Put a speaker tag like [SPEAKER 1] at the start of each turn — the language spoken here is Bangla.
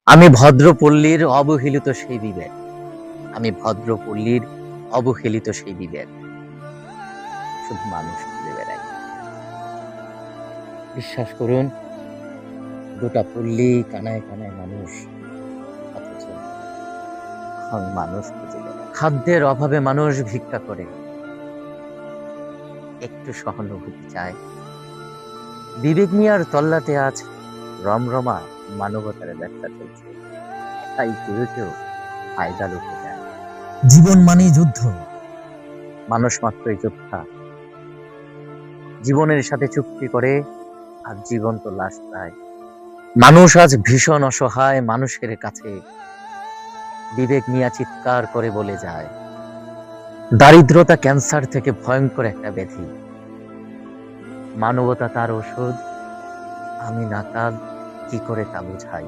[SPEAKER 1] আমি ভদ্রপল্লীর অবহেলিত সেই বিবেক। আমি ভদ্রপল্লীর অবহেলিত সেই বিবেক। শুধু মানুষ খুঁজে বেড়াই। বিশ্বাস করুন, গোটা পল্লী কানায় কানায় মানুষ, অথচ আমি মানুষ খুঁজে বেড়াই। খাদ্যের অভাবে মানুষ ভিক্ষা করে, একটু সহানুভূতি চায়। বিবেক মিয়ার তল্লাটে আজ রমরমা মানবতার ব্যবসা চলছে, তাই কেউ কেউ ফায়দা লুটে যায়।
[SPEAKER 2] জীবন মানেই যুদ্ধ।
[SPEAKER 1] মানুষ মাত্রই যোদ্ধা, জীবনের সাথে চুক্তি করে আর জীবন্ত লাশ প্রায়। মানুষ আজ ভীষণ অসহায়, মানুষের কাছে বিবেক মিয়া চিৎকার করে বলে যায়, দারিদ্রতা ক্যান্সার থেকে ভয়ঙ্কর একটা ব্যাধি, মানবতা তার ওষুধ, আমি নাকাল, কি করে তা বুঝাই।